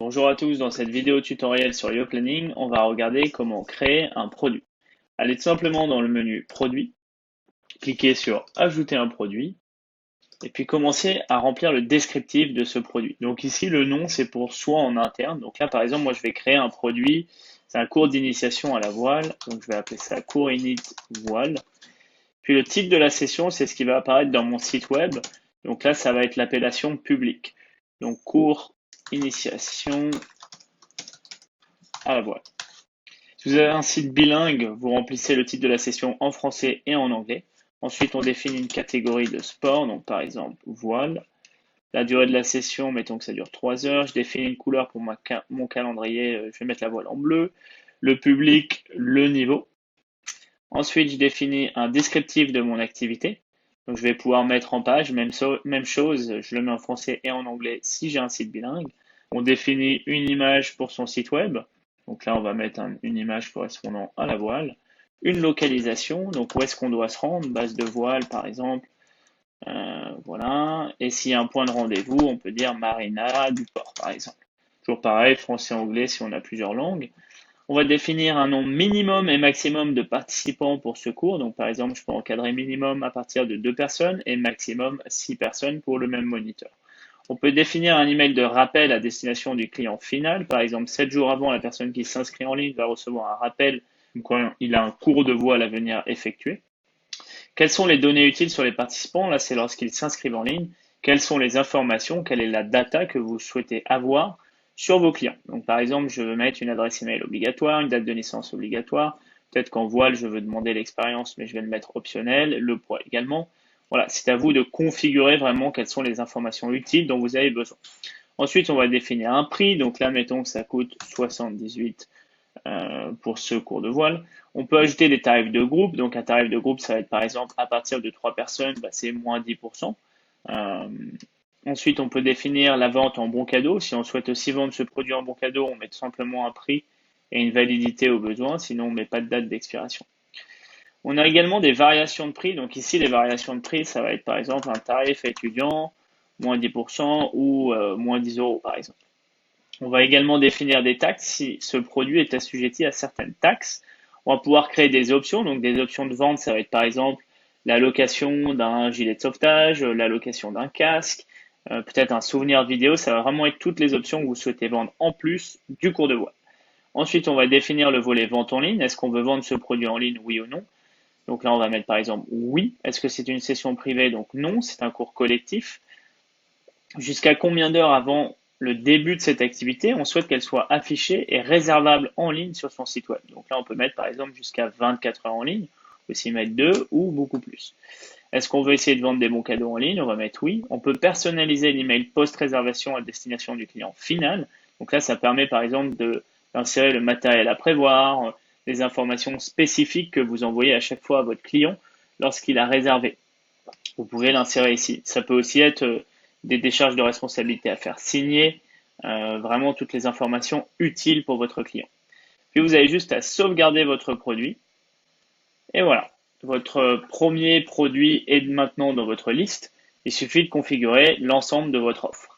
Bonjour à tous, dans cette vidéo tutoriel sur YoPlanning, on va regarder comment créer un produit. Allez tout simplement dans le menu Produit, cliquez sur Ajouter un produit, et puis commencez à remplir le descriptif de ce produit. Donc ici, le nom, c'est pour soi en interne. Donc là, par exemple, moi, je vais créer un produit, c'est un cours d'initiation à la voile, donc je vais appeler ça cours init voile. Puis le titre de la session, c'est ce qui va apparaître dans mon site web. Donc là, ça va être l'appellation publique. Donc cours initiation à la voile. Si vous avez un site bilingue, vous remplissez le titre de la session en français et en anglais. Ensuite, on définit une catégorie de sport, donc par exemple voile. La durée de la session, mettons que ça dure 3 heures. Je définis une couleur pour mon calendrier, je vais mettre la voile en bleu. Le public, le niveau. Ensuite, je définis un descriptif de mon activité. Donc, je vais pouvoir mettre en page, même chose, je le mets en français et en anglais si j'ai un site bilingue. On définit une image pour son site web. Donc là, on va mettre une image correspondant à la voile. Une localisation, donc où est-ce qu'on doit se rendre, base de voile par exemple. Voilà. Et s'il y a un point de rendez-vous, on peut dire Marina du port par exemple. Toujours pareil, français-anglais si on a plusieurs langues. On va définir un nombre minimum et maximum de participants pour ce cours. Donc, par exemple, je peux encadrer minimum à partir de 2 personnes et maximum 6 personnes pour le même moniteur. On peut définir un email de rappel à destination du client final. Par exemple, 7 jours avant, la personne qui s'inscrit en ligne va recevoir un rappel quand il a un cours de voile à venir effectuer. Quelles sont les données utiles sur les participants? Là, c'est lorsqu'ils s'inscrivent en ligne. Quelles sont les informations? Quelle est la data que vous souhaitez avoir sur vos clients? Donc, par exemple, je veux mettre une adresse email obligatoire, une date de naissance obligatoire. Peut-être qu'en voile, je veux demander l'expérience, mais je vais le mettre optionnel, le poids également. Voilà, c'est à vous de configurer vraiment quelles sont les informations utiles dont vous avez besoin. Ensuite, on va définir un prix. Donc là, mettons que ça coûte 78 pour ce cours de voile. On peut ajouter des tarifs de groupe. Donc un tarif de groupe, ça va être par exemple à partir de 3 personnes, c'est moins 10%. Euh, Ensuite, on peut définir la vente en bon cadeau. Si on souhaite aussi vendre ce produit en bon cadeau, on met tout simplement un prix et une validité au besoin, sinon on ne met pas de date d'expiration. On a également des variations de prix. Donc ici, les variations de prix, ça va être par exemple un tarif étudiant, moins 10% ou moins 10 euros par exemple. On va également définir des taxes si ce produit est assujetti à certaines taxes. On va pouvoir créer des options. Donc des options de vente, ça va être par exemple la location d'un gilet de sauvetage, la location d'un casque, peut-être un souvenir vidéo. Ça va vraiment être toutes les options que vous souhaitez vendre en plus du cours de voile. Ensuite, on va définir le volet vente en ligne. Est-ce qu'on veut vendre ce produit en ligne, oui ou non? Donc là, on va mettre par exemple oui. Est-ce que c'est une session privée? Donc non, c'est un cours collectif. Jusqu'à combien d'heures avant le début de cette activité, on souhaite qu'elle soit affichée et réservable en ligne sur son site web. Donc là, on peut mettre par exemple jusqu'à 24 heures en ligne, on peut aussi mettre 2 ou beaucoup plus. Est-ce qu'on veut essayer de vendre des bons cadeaux en ligne? On va mettre oui. On peut personnaliser l'email post-réservation à destination du client final. Donc là, ça permet par exemple d'insérer le matériel à prévoir, les informations spécifiques que vous envoyez à chaque fois à votre client lorsqu'il a réservé. Vous pouvez l'insérer ici. Ça peut aussi être des décharges de responsabilité à faire signer, vraiment toutes les informations utiles pour votre client. Puis vous avez juste à sauvegarder votre produit. Et voilà, votre premier produit est maintenant dans votre liste. Il suffit de configurer l'ensemble de votre offre.